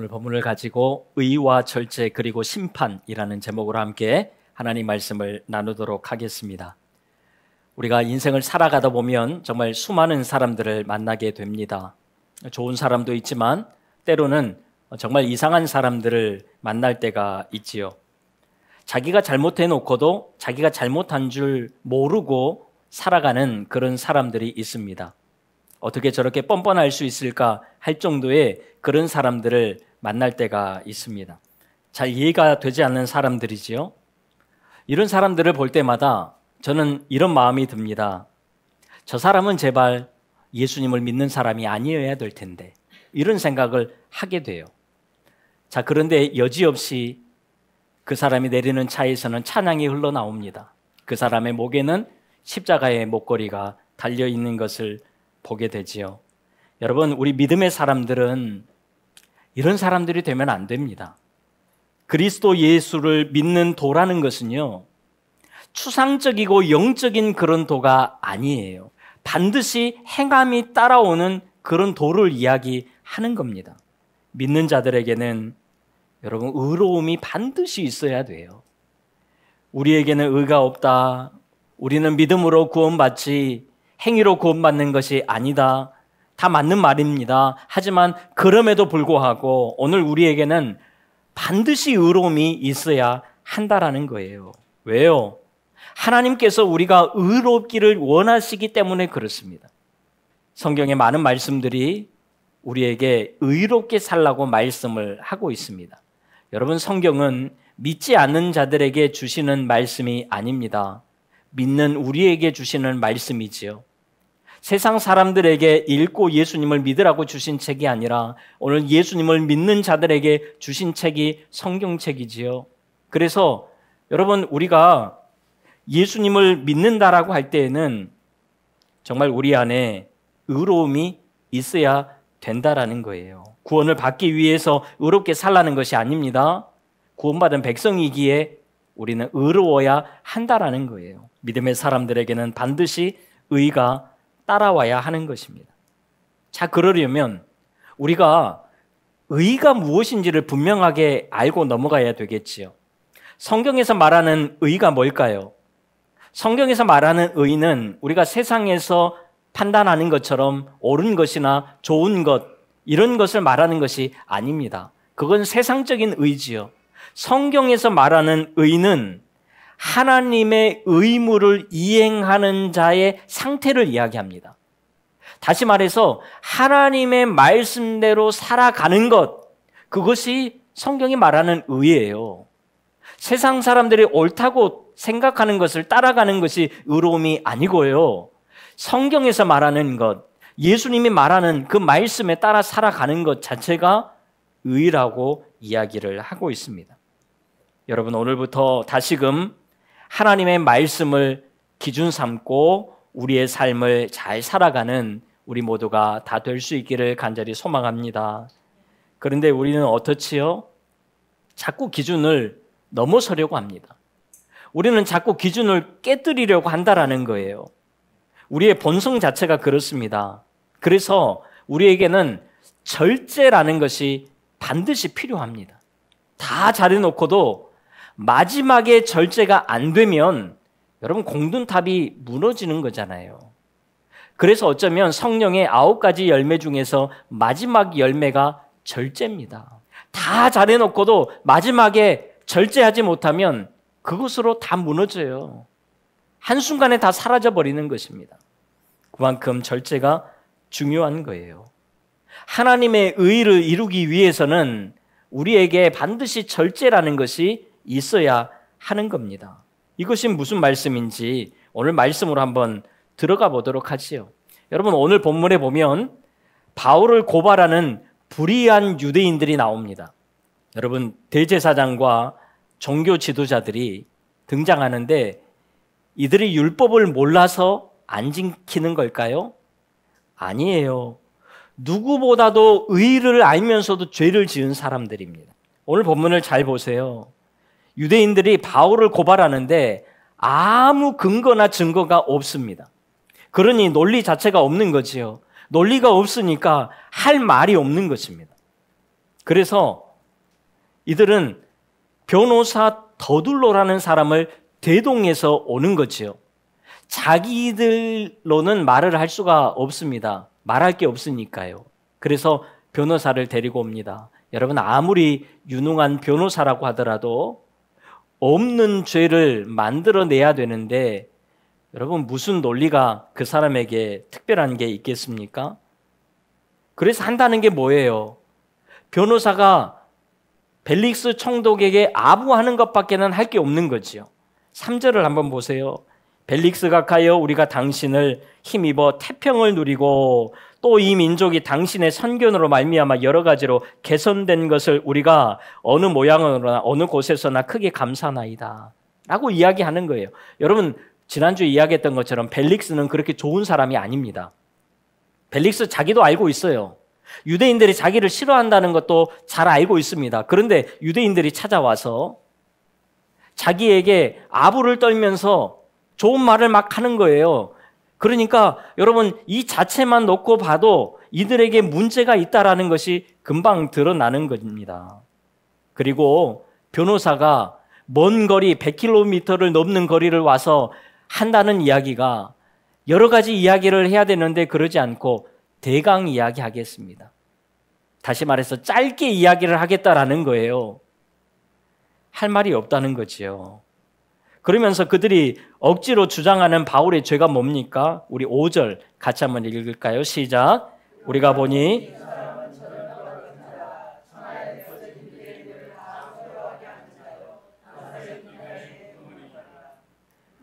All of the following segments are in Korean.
오늘 본문을 가지고 의와 절제 그리고 심판이라는 제목으로 함께 하나님 말씀을 나누도록 하겠습니다. 우리가 인생을 살아가다 보면 정말 수많은 사람들을 만나게 됩니다. 좋은 사람도 있지만 때로는 정말 이상한 사람들을 만날 때가 있지요. 자기가 잘못해놓고도 자기가 잘못한 줄 모르고 살아가는 그런 사람들이 있습니다. 어떻게 저렇게 뻔뻔할 수 있을까 할 정도의 그런 사람들을 만날 때가 있습니다. 잘 이해가 되지 않는 사람들이지요. 이런 사람들을 볼 때마다 저는 이런 마음이 듭니다. 저 사람은 제발 예수님을 믿는 사람이 아니어야 될 텐데, 이런 생각을 하게 돼요. 자, 그런데 여지없이 그 사람이 내리는 차에서는 찬양이 흘러나옵니다. 그 사람의 목에는 십자가의 목걸이가 달려있는 것을 보게 되지요. 여러분, 우리 믿음의 사람들은 이런 사람들이 되면 안 됩니다. 그리스도 예수를 믿는 도라는 것은요, 추상적이고 영적인 그런 도가 아니에요. 반드시 행함이 따라오는 그런 도를 이야기하는 겁니다. 믿는 자들에게는 여러분, 의로움이 반드시 있어야 돼요. 우리에게는 의가 없다, 우리는 믿음으로 구원받지 행위로 구원받는 것이 아니다, 다 맞는 말입니다. 하지만 그럼에도 불구하고 오늘 우리에게는 반드시 의로움이 있어야 한다라는 거예요. 왜요? 하나님께서 우리가 의롭기를 원하시기 때문에 그렇습니다. 성경의 많은 말씀들이 우리에게 의롭게 살라고 말씀을 하고 있습니다. 여러분, 성경은 믿지 않는 자들에게 주시는 말씀이 아닙니다. 믿는 우리에게 주시는 말씀이지요. 세상 사람들에게 읽고 예수님을 믿으라고 주신 책이 아니라 오늘 예수님을 믿는 자들에게 주신 책이 성경책이지요. 그래서 여러분, 우리가 예수님을 믿는다라고 할 때에는 정말 우리 안에 의로움이 있어야 된다라는 거예요. 구원을 받기 위해서 의롭게 살라는 것이 아닙니다. 구원받은 백성이기에 우리는 의로워야 한다라는 거예요. 믿음의 사람들에게는 반드시 의가 따라와야 하는 것입니다. 자, 그러려면 우리가 의가 무엇인지를 분명하게 알고 넘어가야 되겠지요. 성경에서 말하는 의가 뭘까요? 성경에서 말하는 의는 우리가 세상에서 판단하는 것처럼 옳은 것이나 좋은 것, 이런 것을 말하는 것이 아닙니다. 그건 세상적인 의지요. 성경에서 말하는 의는 하나님의 의무를 이행하는 자의 상태를 이야기합니다. 다시 말해서 하나님의 말씀대로 살아가는 것, 그것이 성경이 말하는 의예요. 세상 사람들이 옳다고 생각하는 것을 따라가는 것이 의로움이 아니고요. 성경에서 말하는 것, 예수님이 말하는 그 말씀에 따라 살아가는 것 자체가 의라고 이야기를 하고 있습니다. 여러분, 오늘부터 다시금 하나님의 말씀을 기준 삼고 우리의 삶을 잘 살아가는 우리 모두가 다 될 수 있기를 간절히 소망합니다. 그런데 우리는 어떻지요? 자꾸 기준을 넘어서려고 합니다. 우리는 자꾸 기준을 깨뜨리려고 한다라는 거예요. 우리의 본성 자체가 그렇습니다. 그래서 우리에게는 절제라는 것이 반드시 필요합니다. 다 잘해놓고도 마지막에 절제가 안 되면 여러분, 공든탑이 무너지는 거잖아요. 그래서 어쩌면 성령의 9가지 열매 중에서 마지막 열매가 절제입니다. 다 잘해놓고도 마지막에 절제하지 못하면 그것으로 다 무너져요. 한순간에 다 사라져버리는 것입니다. 그만큼 절제가 중요한 거예요. 하나님의 의를 이루기 위해서는 우리에게 반드시 절제라는 것이 있어야 하는 겁니다. 이것이 무슨 말씀인지 오늘 말씀으로 한번 들어가 보도록 하지요. 여러분, 오늘 본문에 보면 바울을 고발하는 불의한 유대인들이 나옵니다. 여러분, 대제사장과 종교 지도자들이 등장하는데 이들이 율법을 몰라서 안 지키는 걸까요? 아니에요. 누구보다도 의를 알면서도 죄를 지은 사람들입니다. 오늘 본문을 잘 보세요. 유대인들이 바울을 고발하는데 아무 근거나 증거가 없습니다. 그러니 논리 자체가 없는 거지요. 논리가 없으니까 할 말이 없는 것입니다. 그래서 이들은 변호사 더둘로라는 사람을 대동해서 오는 거지요. 자기들로는 말을 할 수가 없습니다. 말할 게 없으니까요. 그래서 변호사를 데리고 옵니다. 여러분, 아무리 유능한 변호사라고 하더라도 없는 죄를 만들어내야 되는데, 여러분, 무슨 논리가 그 사람에게 특별한 게 있겠습니까? 그래서 한다는 게 뭐예요? 변호사가 벨릭스 총독에게 아부하는 것밖에는 할 게 없는 거지요. 3절을 한번 보세요. 벨릭스가 가여 우리가 당신을 힘입어 태평을 누리고 또 이 민족이 당신의 선견으로 말미암아 여러 가지로 개선된 것을 우리가 어느 모양으로나 어느 곳에서나 크게 감사하나이다 라고 이야기하는 거예요. 여러분, 지난주에 이야기했던 것처럼 벨릭스는 그렇게 좋은 사람이 아닙니다. 벨릭스 자기도 알고 있어요. 유대인들이 자기를 싫어한다는 것도 잘 알고 있습니다. 그런데 유대인들이 찾아와서 자기에게 아부를 떨면서 좋은 말을 막 하는 거예요. 그러니까 여러분, 이 자체만 놓고 봐도 이들에게 문제가 있다라는 것이 금방 드러나는 겁니다. 그리고 변호사가 먼 거리 100km를 넘는 거리를 와서 한다는 이야기가 여러 가지 이야기를 해야 되는데 그러지 않고 대강 이야기하겠습니다. 다시 말해서 짧게 이야기를 하겠다라는 거예요. 할 말이 없다는 거지요. 그러면서 그들이 억지로 주장하는 바울의 죄가 뭡니까? 우리 5절 같이 한번 읽을까요? 시작. 우리가 보니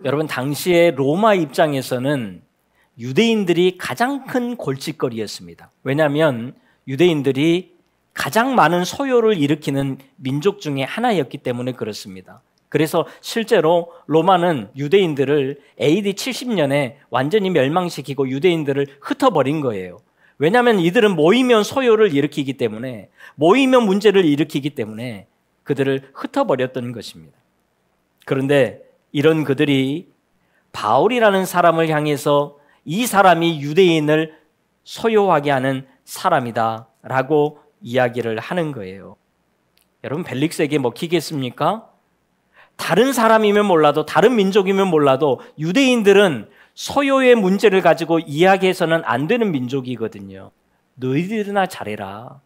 여러분, 당시에 로마 입장에서는 유대인들이 가장 큰 골칫거리였습니다. 왜냐하면 유대인들이 가장 많은 소요를 일으키는 민족 중에 하나였기 때문에 그렇습니다. 그래서 실제로 로마는 유대인들을 AD 70년에 완전히 멸망시키고 유대인들을 흩어버린 거예요. 왜냐하면 이들은 모이면 소요를 일으키기 때문에, 모이면 문제를 일으키기 때문에 그들을 흩어버렸던 것입니다. 그런데 이런 그들이 바울이라는 사람을 향해서 이 사람이 유대인을 소요하게 하는 사람이다 라고 이야기를 하는 거예요. 여러분, 벨릭스에게 먹히겠습니까? 다른 사람이면 몰라도, 다른 민족이면 몰라도 유대인들은 소요의 문제를 가지고 이야기해서는 안 되는 민족이거든요. 너희들이나 잘해라.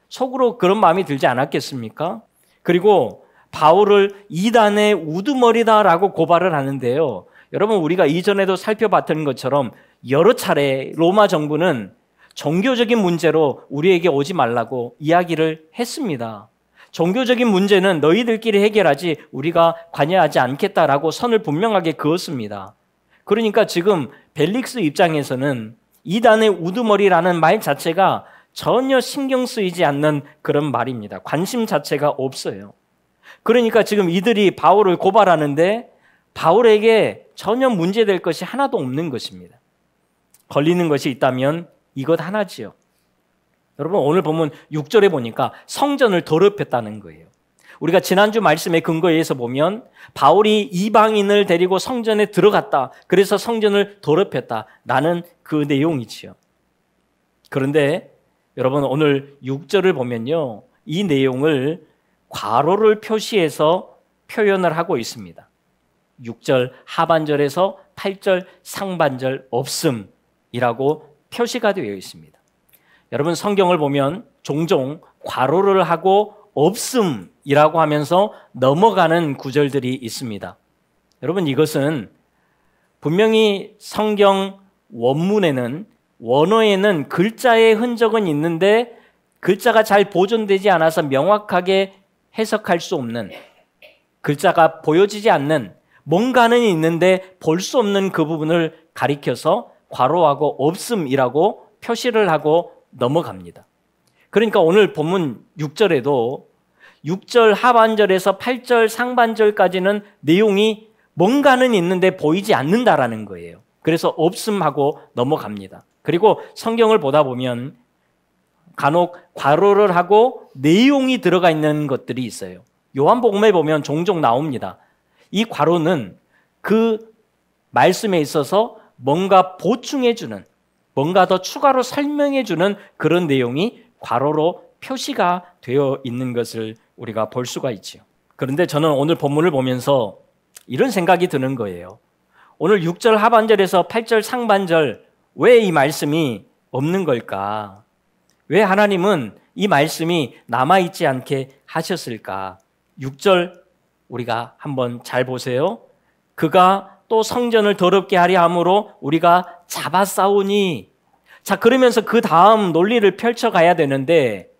속으로 그런 마음이 들지 않았겠습니까? 그리고 바울을 이단의 우두머리다라고 고발을 하는데요. 여러분, 우리가 이전에도 살펴봤던 것처럼 여러 차례 로마 정부는 종교적인 문제로 우리에게 오지 말라고 이야기를 했습니다. 종교적인 문제는 너희들끼리 해결하지 우리가 관여하지 않겠다라고 선을 분명하게 그었습니다. 그러니까 지금 벨릭스 입장에서는 이단의 우두머리라는 말 자체가 전혀 신경 쓰이지 않는 그런 말입니다. 관심 자체가 없어요. 그러니까 지금 이들이 바울을 고발하는데 바울에게 전혀 문제될 것이 하나도 없는 것입니다. 걸리는 것이 있다면 이것 하나지요. 여러분, 오늘 보면 6절에 보니까 성전을 더럽혔다는 거예요. 우리가 지난주 말씀의 근거에 의해서 보면 바울이 이방인을 데리고 성전에 들어갔다. 그래서 성전을 더럽혔다. 라는 그 내용이지요. 그런데 여러분, 오늘 6절을 보면요, 이 내용을 괄호를 표시해서 표현을 하고 있습니다. 6절 하반절에서 8절 상반절 없음이라고 표시가 되어 있습니다. 여러분, 성경을 보면 종종 괄호를 하고 없음이라고 하면서 넘어가는 구절들이 있습니다. 여러분, 이것은 분명히 성경 원문에는, 원어에는 글자의 흔적은 있는데 글자가 잘 보존되지 않아서 명확하게 해석할 수 없는, 글자가 보여지지 않는, 뭔가는 있는데 볼 수 없는 그 부분을 가리켜서 괄호하고 없음이라고 표시를 하고 넘어갑니다. 그러니까 오늘 본문 6절에도 6절 하반절에서 8절 상반절까지는 내용이 뭔가는 있는데 보이지 않는다라는 거예요. 그래서 없음하고 넘어갑니다. 그리고 성경을 보다 보면 간혹 괄호를 하고 내용이 들어가 있는 것들이 있어요. 요한복음에 보면 종종 나옵니다. 이 괄호는 그 말씀에 있어서 뭔가 보충해주는, 뭔가 더 추가로 설명해주는 그런 내용이 괄호로 표시가 되어 있는 것을 우리가 볼 수가 있지요. 그런데 저는 오늘 본문을 보면서 이런 생각이 드는 거예요. 오늘 6절 하반절에서 8절 상반절 왜 이 말씀이 없는 걸까? 왜 하나님은 이 말씀이 남아있지 않게 하셨을까? 6절 우리가 한번 잘 보세요. 그가 또 성전을 더럽게 하려 함으로 우리가 잡아싸우니. 자, 그러면서 그 다음 논리를 펼쳐가야 되는데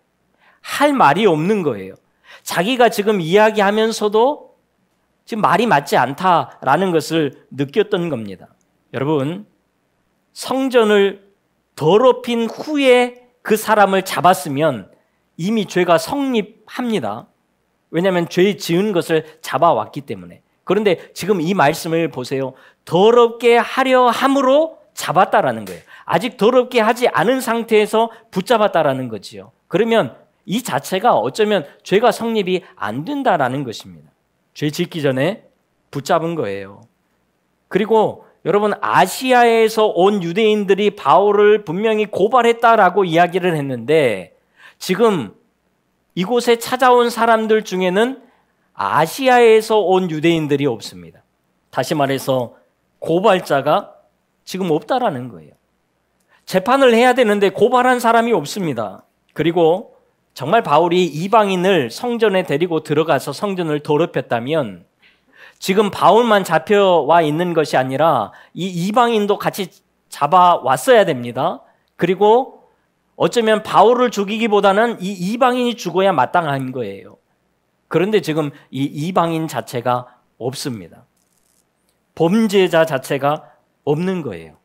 할 말이 없는 거예요. 자기가 지금 이야기하면서도 지금 말이 맞지 않다라는 것을 느꼈던 겁니다. 여러분, 성전을 더럽힌 후에 그 사람을 잡았으면 이미 죄가 성립합니다. 왜냐하면 죄 지은 것을 잡아왔기 때문에. 그런데 지금 이 말씀을 보세요. 더럽게 하려 함으로 잡았다라는 거예요. 아직 더럽게 하지 않은 상태에서 붙잡았다라는 거지요. 그러면 이 자체가 어쩌면 죄가 성립이 안 된다라는 것입니다. 죄 짓기 전에 붙잡은 거예요. 그리고 여러분, 아시아에서 온 유대인들이 바울을 분명히 고발했다라고 이야기를 했는데 지금 이곳에 찾아온 사람들 중에는 아시아에서 온 유대인들이 없습니다. 다시 말해서 고발자가 지금 없다라는 거예요. 재판을 해야 되는데 고발한 사람이 없습니다. 그리고 정말 바울이 이방인을 성전에 데리고 들어가서 성전을 더럽혔다면 지금 바울만 잡혀와 있는 것이 아니라 이 이방인도 같이 잡아왔어야 됩니다. 그리고 어쩌면 바울을 죽이기보다는 이 이방인이 죽어야 마땅한 거예요. 그런데 지금 이 이방인 자체가 없습니다. 범죄자 자체가 없는 거예요.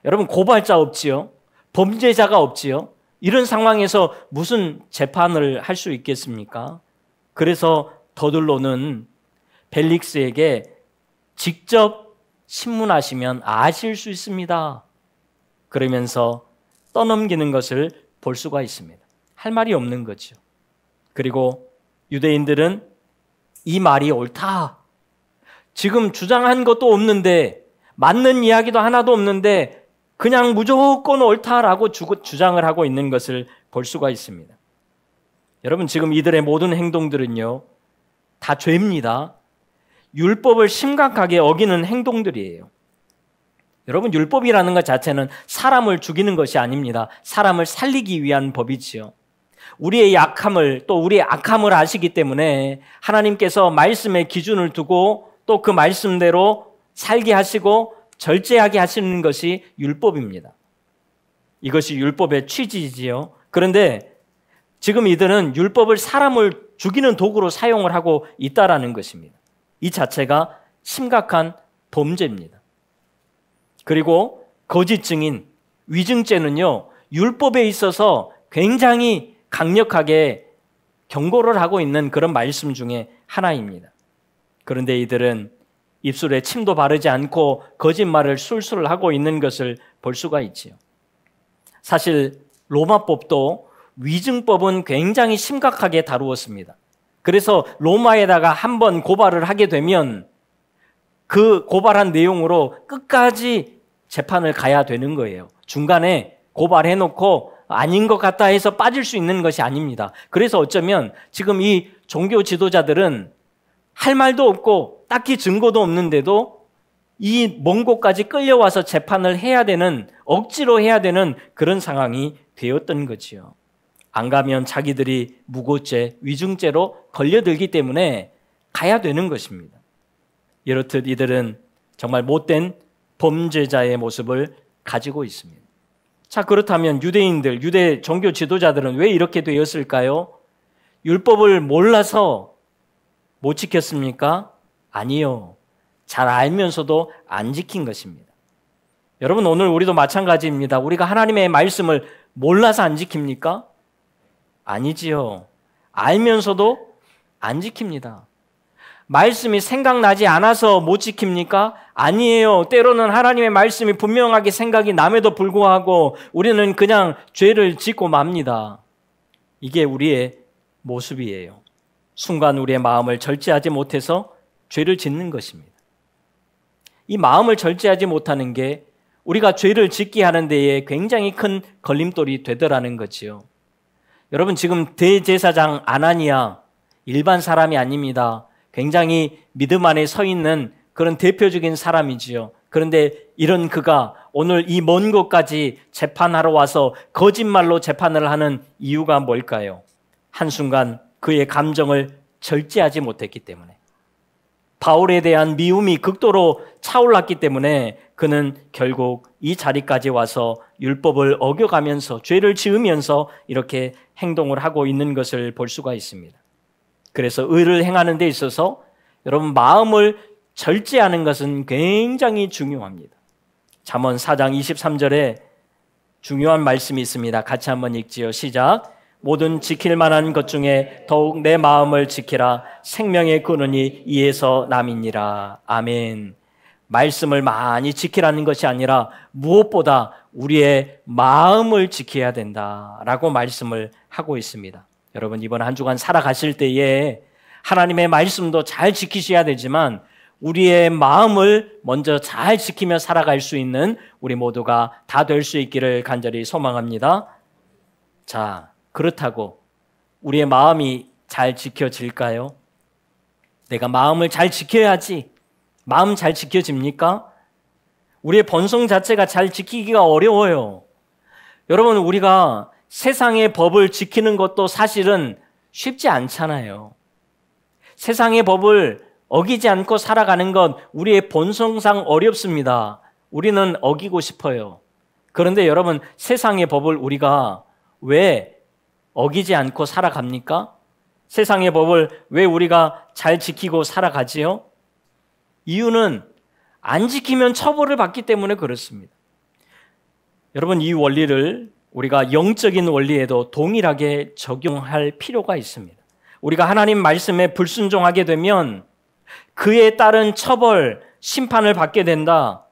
여러분, 고발자 없지요? 범죄자가 없지요? 이런 상황에서 무슨 재판을 할 수 있겠습니까? 그래서 더들로는 벨릭스에게 직접 신문하시면 아실 수 있습니다. 그러면서 떠넘기는 것을 볼 수가 있습니다. 할 말이 없는 거죠. 그리고 유대인들은 이 말이 옳다. 지금 주장한 것도 없는데, 맞는 이야기도 하나도 없는데 그냥 무조건 옳다라고 주장을 하고 있는 것을 볼 수가 있습니다. 여러분, 지금 이들의 모든 행동들은요, 다 죄입니다. 율법을 심각하게 어기는 행동들이에요. 여러분, 율법이라는 것 자체는 사람을 죽이는 것이 아닙니다. 사람을 살리기 위한 법이지요. 우리의 약함을, 또 우리의 악함을 아시기 때문에 하나님께서 말씀의 기준을 두고 또 그 말씀대로 살게 하시고 절제하게 하시는 것이 율법입니다. 이것이 율법의 취지지요. 그런데 지금 이들은 율법을 사람을 죽이는 도구로 사용을 하고 있다라는 것입니다. 이 자체가 심각한 범죄입니다. 그리고 거짓 증인, 위증죄는요, 율법에 있어서 굉장히 강력하게 경고를 하고 있는 그런 말씀 중에 하나입니다. 그런데 이들은 입술에 침도 바르지 않고 거짓말을 술술 하고 있는 것을 볼 수가 있지요. 사실 로마법도 위증법은 굉장히 심각하게 다루었습니다. 그래서 로마에다가 한번 고발을 하게 되면 그 고발한 내용으로 끝까지 재판을 가야 되는 거예요. 중간에 고발해놓고 아닌 것 같다 해서 빠질 수 있는 것이 아닙니다. 그래서 어쩌면 지금 이 종교 지도자들은 할 말도 없고 딱히 증거도 없는데도 이 먼 곳까지 끌려와서 재판을 해야 되는, 억지로 해야 되는 그런 상황이 되었던 거지요. 안 가면 자기들이 무고죄, 위증죄로 걸려들기 때문에 가야 되는 것입니다. 이렇듯 이들은 정말 못된 범죄자의 모습을 가지고 있습니다. 자, 그렇다면 유대인들, 유대 종교 지도자들은 왜 이렇게 되었을까요? 율법을 몰라서 못 지켰습니까? 아니요. 잘 알면서도 안 지킨 것입니다. 여러분, 오늘 우리도 마찬가지입니다. 우리가 하나님의 말씀을 몰라서 안 지킵니까? 아니지요. 알면서도 안 지킵니다. 말씀이 생각나지 않아서 못 지킵니까? 아니에요. 때로는 하나님의 말씀이 분명하게 생각이 남에도 불구하고 우리는 그냥 죄를 짓고 맙니다. 이게 우리의 모습이에요. 순간 우리의 마음을 절제하지 못해서 죄를 짓는 것입니다. 이 마음을 절제하지 못하는 게 우리가 죄를 짓게 하는 데에 굉장히 큰 걸림돌이 되더라는 거지요. 여러분 지금 대제사장 아나니아 일반 사람이 아닙니다. 굉장히 믿음 안에 서 있는 그런 대표적인 사람이지요. 그런데 이런 그가 오늘 이 먼 곳까지 재판하러 와서 거짓말로 재판을 하는 이유가 뭘까요? 한순간 그의 감정을 절제하지 못했기 때문에, 바울에 대한 미움이 극도로 차올랐기 때문에 그는 결국 이 자리까지 와서 율법을 어겨가면서 죄를 지으면서 이렇게 행동을 하고 있는 것을 볼 수가 있습니다. 그래서 의를 행하는 데 있어서 여러분 마음을 절제하는 것은 굉장히 중요합니다. 잠언 4장 23절에 중요한 말씀이 있습니다. 같이 한번 읽지요. 시작. 모든 지킬 만한 것 중에 더욱 내 마음을 지키라. 생명의 근원이 이에서 남이니라. 아멘. 말씀을 많이 지키라는 것이 아니라 무엇보다 우리의 마음을 지켜야 된다라고 말씀을 하고 있습니다. 여러분 이번 한 주간 살아가실 때에 하나님의 말씀도 잘 지키셔야 되지만 우리의 마음을 먼저 잘 지키며 살아갈 수 있는 우리 모두가 다 될 수 있기를 간절히 소망합니다. 자, 그렇다고 우리의 마음이 잘 지켜질까요? 내가 마음을 잘 지켜야지. 마음 잘 지켜집니까? 우리의 본성 자체가 잘 지키기가 어려워요. 여러분 우리가 세상의 법을 지키는 것도 사실은 쉽지 않잖아요. 세상의 법을 어기지 않고 살아가는 것 우리의 본성상 어렵습니다. 우리는 어기고 싶어요. 그런데 여러분 세상의 법을 우리가 왜 어기지 않고 살아갑니까? 세상의 법을 왜 우리가 잘 지키고 살아가지요? 이유는 안 지키면 처벌을 받기 때문에 그렇습니다. 여러분 이 원리를 우리가 영적인 원리에도 동일하게 적용할 필요가 있습니다. 우리가 하나님 말씀에 불순종하게 되면 그에 따른 처벌, 심판을 받게 된다.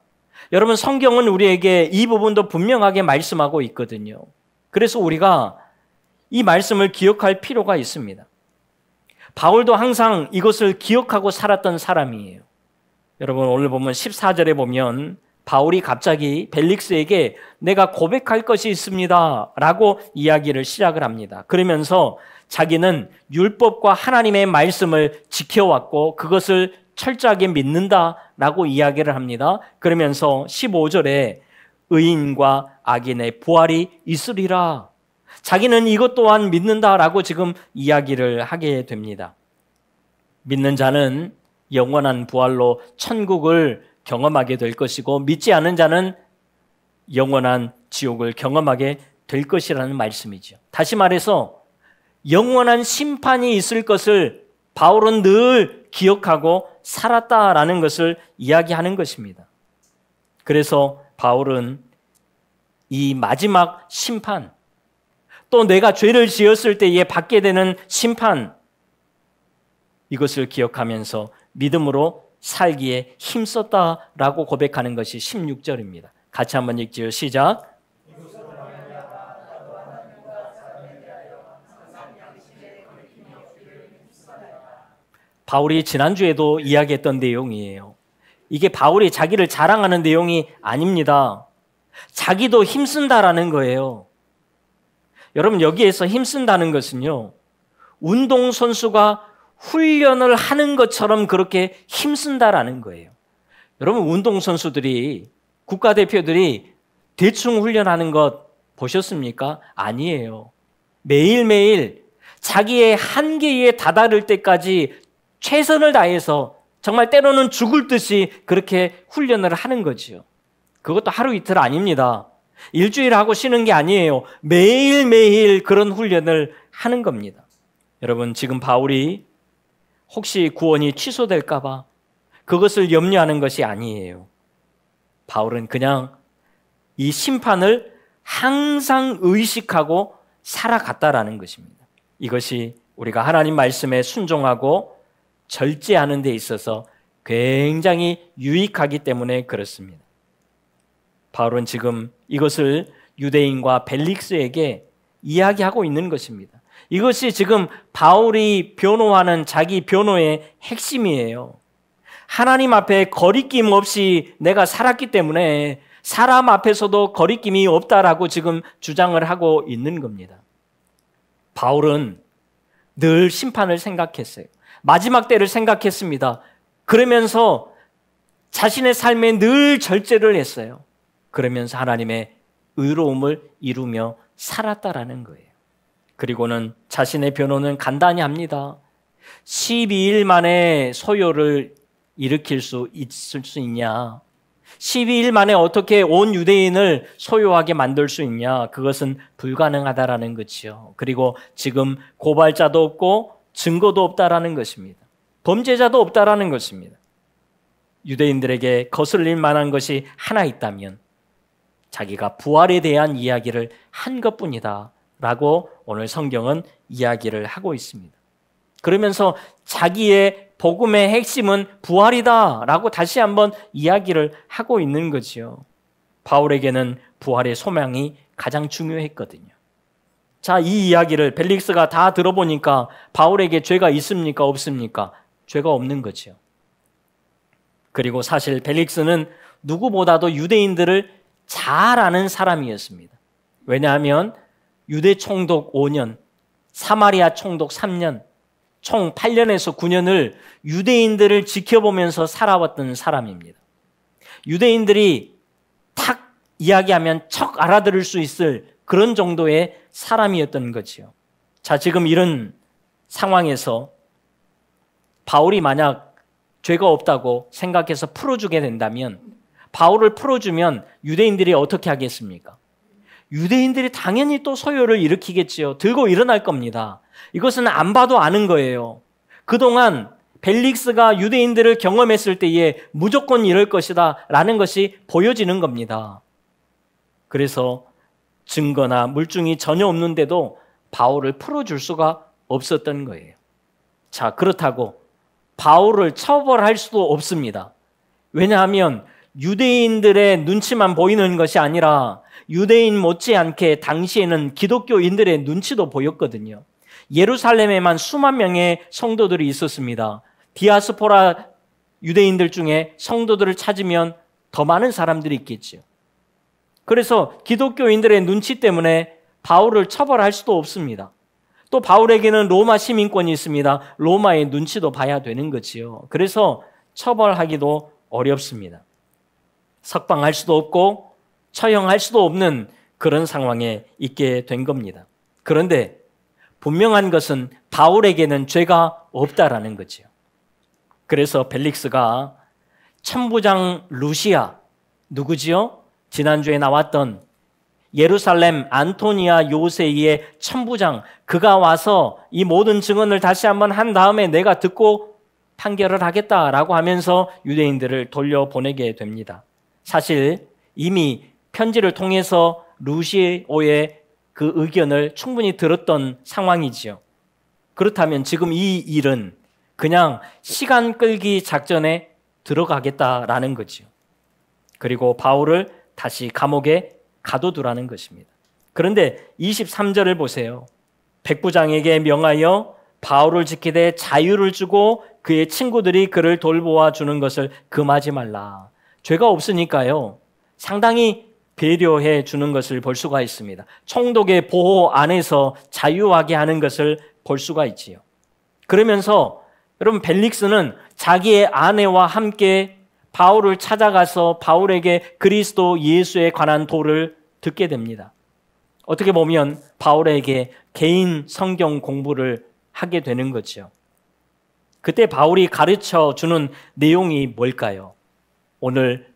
여러분 성경은 우리에게 이 부분도 분명하게 말씀하고 있거든요. 그래서 우리가 이 말씀을 기억할 필요가 있습니다. 바울도 항상 이것을 기억하고 살았던 사람이에요. 여러분 오늘 보면 14절에 보면 바울이 갑자기 벨릭스에게 내가 고백할 것이 있습니다 라고 이야기를 시작을 합니다. 그러면서 자기는 율법과 하나님의 말씀을 지켜왔고 그것을 철저하게 믿는다라고 이야기를 합니다. 그러면서 15절에 의인과 악인의 부활이 있으리라. 자기는 이것 또한 믿는다라고 지금 이야기를 하게 됩니다. 믿는 자는 영원한 부활로 천국을 경험하게 될 것이고 믿지 않은 자는 영원한 지옥을 경험하게 될 것이라는 말씀이죠. 다시 말해서 영원한 심판이 있을 것을 바울은 늘 기억하고 살았다라는 것을 이야기하는 것입니다. 그래서 바울은 이 마지막 심판, 또 내가 죄를 지었을 때에 받게 되는 심판, 이것을 기억하면서 믿음으로 살기에 힘썼다라고 고백하는 것이 16절입니다. 같이 한번 읽지요. 시작. 바울이 지난주에도 이야기했던 내용이에요. 이게 바울이 자기를 자랑하는 내용이 아닙니다. 자기도 힘쓴다라는 거예요. 여러분 여기에서 힘쓴다는 것은요, 운동선수가 훈련을 하는 것처럼 그렇게 힘쓴다라는 거예요. 여러분 운동선수들이, 국가대표들이 대충 훈련하는 것 보셨습니까? 아니에요. 매일매일 자기의 한계에 다다를 때까지 최선을 다해서 정말 때로는 죽을 듯이 그렇게 훈련을 하는 거지요. 그것도 하루 이틀 아닙니다. 일주일 하고 쉬는 게 아니에요. 매일매일 그런 훈련을 하는 겁니다. 여러분 지금 바울이 혹시 구원이 취소될까 봐 그것을 염려하는 것이 아니에요. 바울은 그냥 이 심판을 항상 의식하고 살아갔다라는 것입니다. 이것이 우리가 하나님 말씀에 순종하고 절제하는 데 있어서 굉장히 유익하기 때문에 그렇습니다. 바울은 지금 이것을 유대인과 벨릭스에게 이야기하고 있는 것입니다. 이것이 지금 바울이 변호하는 자기 변호의 핵심이에요. 하나님 앞에 거리낌 없이 내가 살았기 때문에 사람 앞에서도 거리낌이 없다라고 지금 주장을 하고 있는 겁니다. 바울은 늘 심판을 생각했어요. 마지막 때를 생각했습니다. 그러면서 자신의 삶에 늘 절제를 했어요. 그러면서 하나님의 의로움을 이루며 살았다라는 거예요. 그리고는 자신의 변호는 간단히 합니다. 12일 만에 소요를 일으킬 수 있을 수 있냐? 12일 만에 어떻게 온 유대인을 소요하게 만들 수 있냐? 그것은 불가능하다라는 것이요. 그리고 지금 고발자도 없고 증거도 없다라는 것입니다. 범죄자도 없다라는 것입니다. 유대인들에게 거슬릴 만한 것이 하나 있다면 자기가 부활에 대한 이야기를 한 것뿐이다 라고 오늘 성경은 이야기를 하고 있습니다. 그러면서 자기의 복음의 핵심은 부활이다 라고 다시 한번 이야기를 하고 있는 거지요. 바울에게는 부활의 소망이 가장 중요했거든요. 자, 이 이야기를 벨릭스가 다 들어보니까 바울에게 죄가 있습니까? 없습니까? 죄가 없는 거지요. 그리고 사실 벨릭스는 누구보다도 유대인들을 잘 아는 사람이었습니다. 왜냐하면 유대 총독 5년, 사마리아 총독 3년, 총 8년에서 9년을 유대인들을 지켜보면서 살아왔던 사람입니다. 유대인들이 탁 이야기하면 척 알아들을 수 있을 그런 정도의 사람이었던 거지요. 자, 지금 이런 상황에서 바울이 만약 죄가 없다고 생각해서 풀어주게 된다면, 바울을 풀어주면 유대인들이 어떻게 하겠습니까? 유대인들이 당연히 또 소요를 일으키겠지요. 들고 일어날 겁니다. 이것은 안 봐도 아는 거예요. 그동안 벨릭스가 유대인들을 경험했을 때에 무조건 이럴 것이다 라는 것이 보여지는 겁니다. 그래서 증거나 물증이 전혀 없는데도 바울을 풀어줄 수가 없었던 거예요. 자, 그렇다고 바울을 처벌할 수도 없습니다. 왜냐하면 유대인들의 눈치만 보이는 것이 아니라 유대인 못지않게 당시에는 기독교인들의 눈치도 보였거든요. 예루살렘에만 수만 명의 성도들이 있었습니다. 디아스포라 유대인들 중에 성도들을 찾으면 더 많은 사람들이 있겠죠. 그래서 기독교인들의 눈치 때문에 바울을 처벌할 수도 없습니다. 또 바울에게는 로마 시민권이 있습니다. 로마의 눈치도 봐야 되는 거지요. 그래서 처벌하기도 어렵습니다. 석방할 수도 없고 처형할 수도 없는 그런 상황에 있게 된 겁니다. 그런데 분명한 것은 바울에게는 죄가 없다라는 거죠. 그래서 벨릭스가 천부장 루시아, 누구지요? 지난주에 나왔던 예루살렘 안토니아 요새의 천부장, 그가 와서 이 모든 증언을 다시 한번 한 다음에 내가 듣고 판결을 하겠다라고 하면서 유대인들을 돌려보내게 됩니다. 사실 이미 편지를 통해서 루시오의 그 의견을 충분히 들었던 상황이지요. 그렇다면 지금 이 일은 그냥 시간 끌기 작전에 들어가겠다라는 거지요. 그리고 바울을 다시 감옥에 가둬두라는 것입니다. 그런데 23절을 보세요. 백부장에게 명하여 바울을 지키되 자유를 주고 그의 친구들이 그를 돌보아 주는 것을 금하지 말라. 죄가 없으니까요. 상당히 배려해 주는 것을 볼 수가 있습니다. 총독의 보호 안에서 자유하게 하는 것을 볼 수가 있지요. 그러면서 여러분 벨릭스는 자기의 아내와 함께 바울을 찾아가서 바울에게 그리스도 예수에 관한 도를 듣게 됩니다. 어떻게 보면 바울에게 개인 성경 공부를 하게 되는 거죠. 그때 바울이 가르쳐 주는 내용이 뭘까요? 오늘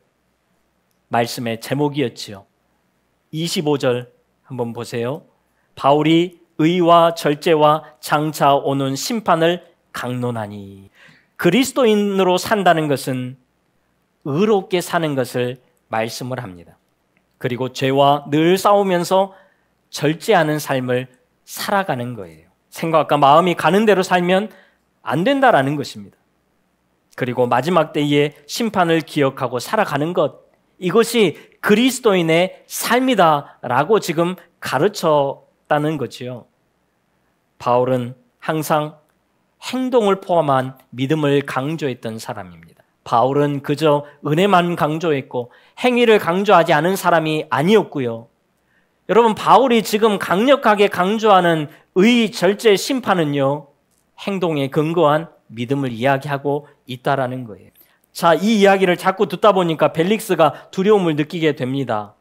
말씀의 제목이었지요. 25절 한번 보세요. 바울이 의와 절제와 장차 오는 심판을 강론하니. 그리스도인으로 산다는 것은 의롭게 사는 것을 말씀을 합니다. 그리고 죄와 늘 싸우면서 절제하는 삶을 살아가는 거예요. 생각과 마음이 가는 대로 살면 안 된다라는 것입니다. 그리고 마지막 때의 심판을 기억하고 살아가는 것, 이것이 그리스도인의 삶이다라고 지금 가르쳤다는 거지요. 바울은 항상 행동을 포함한 믿음을 강조했던 사람입니다. 바울은 그저 은혜만 강조했고 행위를 강조하지 않은 사람이 아니었고요. 여러분, 바울이 지금 강력하게 강조하는 의, 절제, 심판은요, 행동에 근거한 믿음을 이야기하고 있다라는 거예요. 자, 이 이야기를 자꾸 듣다 보니까 벨릭스가 두려움을 느끼게 됩니다.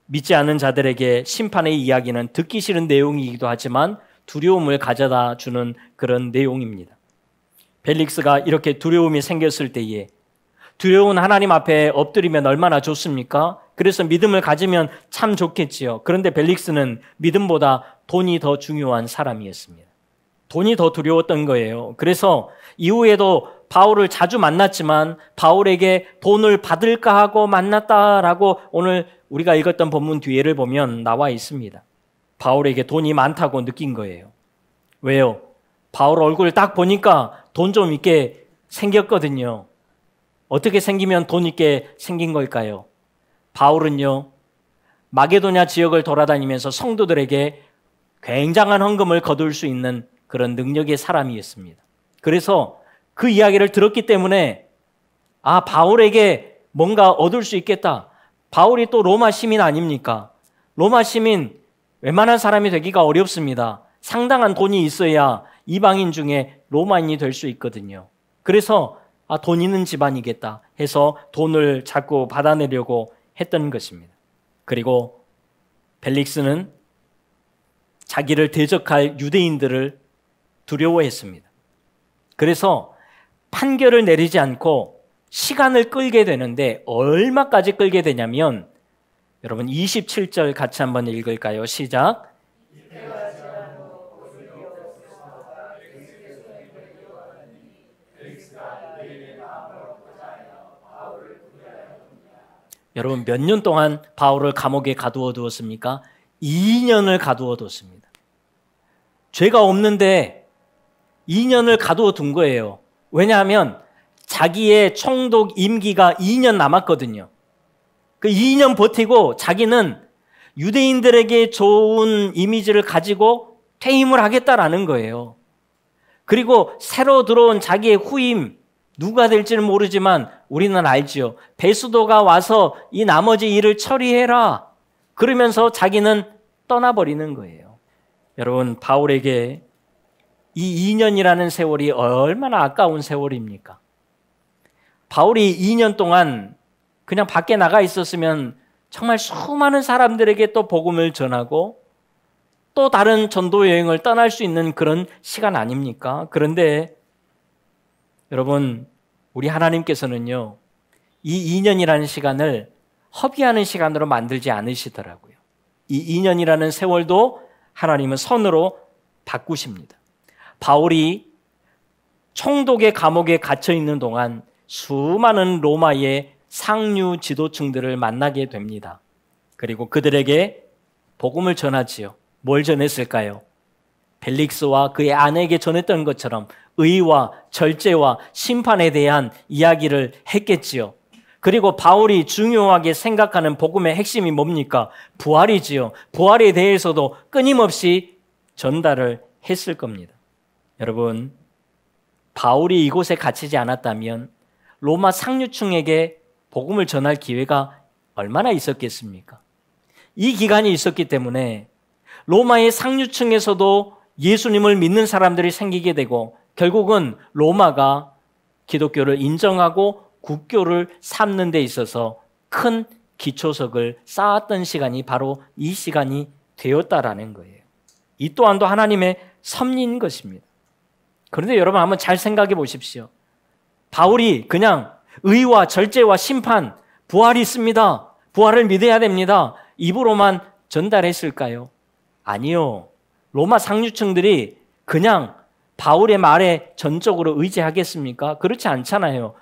믿지 않는 자들에게 심판의 이야기는 듣기 싫은 내용이기도 하지만 두려움을 가져다 주는 그런 내용입니다. 벨릭스가 이렇게 두려움이 생겼을 때에 두려운 하나님 앞에 엎드리면 얼마나 좋습니까? 그래서 믿음을 가지면 참 좋겠지요. 그런데 벨릭스는 믿음보다 돈이 더 중요한 사람이었습니다. 돈이 더 두려웠던 거예요. 그래서 이후에도 바울을 자주 만났지만 바울에게 돈을 받을까 하고 만났다라고 오늘 우리가 읽었던 본문 뒤에를 보면 나와 있습니다. 바울에게 돈이 많다고 느낀 거예요. 왜요? 바울 얼굴을 딱 보니까 돈 좀 있게 생겼거든요. 어떻게 생기면 돈 있게 생긴 걸까요? 바울은요, 마게도냐 지역을 돌아다니면서 성도들에게 굉장한 헌금을 거둘 수 있는 그런 능력의 사람이었습니다. 그래서 그 이야기를 들었기 때문에 바울에게 뭔가 얻을 수 있겠다. 바울이 또 로마 시민 아닙니까? 로마 시민 웬만한 사람이 되기가 어렵습니다. 상당한 돈이 있어야 이방인 중에 로마인이 될 수 있거든요. 그래서 돈 있는 집안이겠다 해서 돈을 자꾸 받아내려고 했던 것입니다. 그리고 벨릭스는 자기를 대적할 유대인들을 두려워했습니다. 그래서 판결을 내리지 않고 시간을 끌게 되는데 얼마까지 끌게 되냐면 여러분 27절 같이 한번 읽을까요? 시작. 여러분 몇 년 동안 바울을 감옥에 가두어 두었습니까? 2년을 가두어 뒀습니다. 죄가 없는데 2년을 가두어 둔 거예요. 왜냐하면 자기의 총독 임기가 2년 남았거든요. 그 2년 버티고 자기는 유대인들에게 좋은 이미지를 가지고 퇴임을 하겠다라는 거예요. 그리고 새로 들어온 자기의 후임, 누가 될지는 모르지만 우리는 알지요. 베스도가 와서 이 나머지 일을 처리해라. 그러면서 자기는 떠나버리는 거예요. 여러분, 바울에게 이 2년이라는 세월이 얼마나 아까운 세월입니까? 바울이 2년 동안 그냥 밖에 나가 있었으면 정말 수많은 사람들에게 또 복음을 전하고 또 다른 전도 여행을 떠날 수 있는 그런 시간 아닙니까? 그런데 여러분, 우리 하나님께서는요, 이 2년이라는 시간을 허비하는 시간으로 만들지 않으시더라고요. 이 2년이라는 세월도 하나님은 선으로 바꾸십니다. 바울이 총독의 감옥에 갇혀 있는 동안 수많은 로마의 상류 지도층들을 만나게 됩니다. 그리고 그들에게 복음을 전하지요. 뭘 전했을까요? 벨릭스와 그의 아내에게 전했던 것처럼 의와 절제와 심판에 대한 이야기를 했겠지요. 그리고 바울이 중요하게 생각하는 복음의 핵심이 뭡니까? 부활이지요. 부활에 대해서도 끊임없이 전달을 했을 겁니다. 여러분, 바울이 이곳에 갇히지 않았다면 로마 상류층에게 복음을 전할 기회가 얼마나 있었겠습니까? 이 기간이 있었기 때문에 로마의 상류층에서도 예수님을 믿는 사람들이 생기게 되고 결국은 로마가 기독교를 인정하고 국교를 삼는 데 있어서 큰 기초석을 쌓았던 시간이 바로 이 시간이 되었다라는 거예요. 이 또한도 하나님의 섭리인 것입니다. 그런데 여러분 한번 잘 생각해 보십시오. 바울이 그냥 의와 절제와 심판, 부활이 있습니다. 부활을 믿어야 됩니다. 입으로만 전달했을까요? 아니요. 로마 상류층들이 그냥 바울의 말에 전적으로 의지하겠습니까? 그렇지 않잖아요.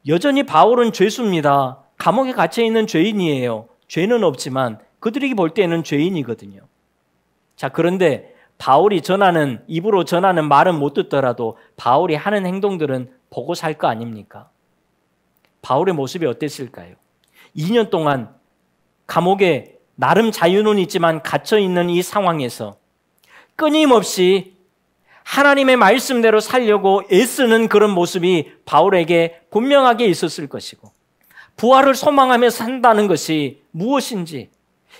여전히 바울은 죄수입니다. 감옥에 갇혀있는 죄인이에요. 죄는 없지만 그들이 볼 때는 죄인이거든요. 자, 그런데 바울이 전하는, 입으로 전하는 말은 못 듣더라도 바울이 하는 행동들은 보고 살 거 아닙니까? 바울의 모습이 어땠을까요? 2년 동안 감옥에 나름 자유는 있지만 갇혀있는 이 상황에서 끊임없이 하나님의 말씀대로 살려고 애쓰는 그런 모습이 바울에게 분명하게 있었을 것이고 부활을 소망하며 산다는 것이 무엇인지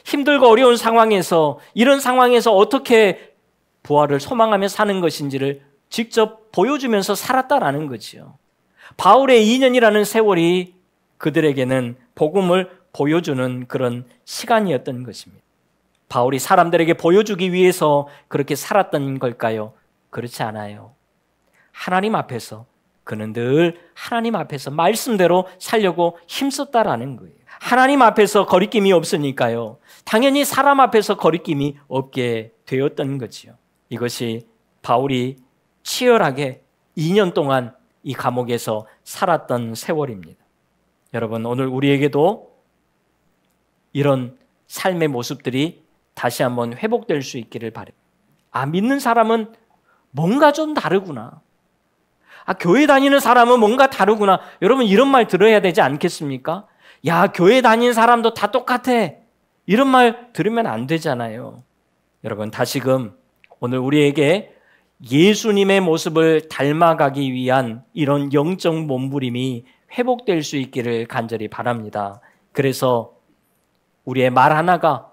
힘들고 어려운 상황에서, 이런 상황에서 어떻게 부활을 소망하며 사는 것인지를 직접 보여주면서 살았다라는 거지요. 바울의 2년이라는 세월이 그들에게는 복음을 보여주는 그런 시간이었던 것입니다. 바울이 사람들에게 보여주기 위해서 그렇게 살았던 걸까요? 그렇지 않아요. 하나님 앞에서, 그는 늘 하나님 앞에서 말씀대로 살려고 힘썼다라는 거예요. 하나님 앞에서 거리낌이 없으니까요. 당연히 사람 앞에서 거리낌이 없게 되었던 거지요. 이것이 바울이 치열하게 2년 동안 이 감옥에서 살았던 세월입니다. 여러분, 오늘 우리에게도 이런 삶의 모습들이 다시 한번 회복될 수 있기를 바랍니다. 믿는 사람은 뭔가 좀 다르구나. 교회 다니는 사람은 뭔가 다르구나. 여러분, 이런 말 들어야 되지 않겠습니까? 야, 교회 다니는 사람도 다 똑같아. 이런 말 들으면 안 되잖아요. 여러분, 다시금 오늘 우리에게 예수님의 모습을 닮아가기 위한 이런 영적 몸부림이 회복될 수 있기를 간절히 바랍니다. 그래서 우리의 말 하나가,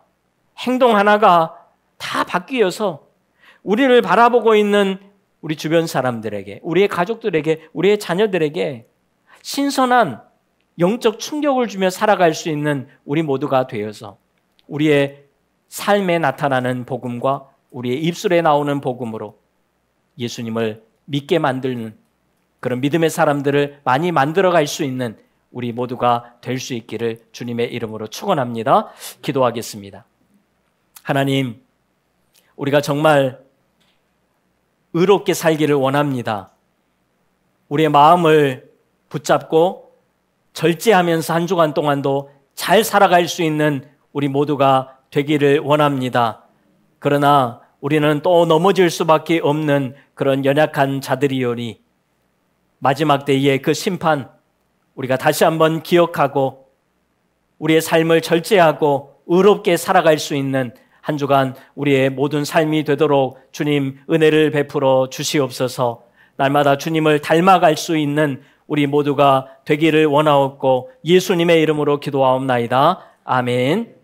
행동 하나가 다 바뀌어서 우리를 바라보고 있는 우리 주변 사람들에게, 우리의 가족들에게, 우리의 자녀들에게 신선한 영적 충격을 주며 살아갈 수 있는 우리 모두가 되어서 우리의 삶에 나타나는 복음과 우리의 입술에 나오는 복음으로 예수님을 믿게 만드는 그런 믿음의 사람들을 많이 만들어갈 수 있는 우리 모두가 될 수 있기를 주님의 이름으로 축원합니다. 기도하겠습니다. 하나님, 우리가 정말 의롭게 살기를 원합니다. 우리의 마음을 붙잡고 절제하면서 한 주간 동안도 잘 살아갈 수 있는 우리 모두가 되기를 원합니다. 그러나 우리는 또 넘어질 수밖에 없는 그런 연약한 자들이오니 마지막 때의 그 심판, 우리가 다시 한번 기억하고 우리의 삶을 절제하고 의롭게 살아갈 수 있는 한 주간 우리의 모든 삶이 되도록 주님 은혜를 베풀어 주시옵소서. 날마다 주님을 닮아갈 수 있는 우리 모두가 되기를 원하옵고 예수님의 이름으로 기도하옵나이다. 아멘.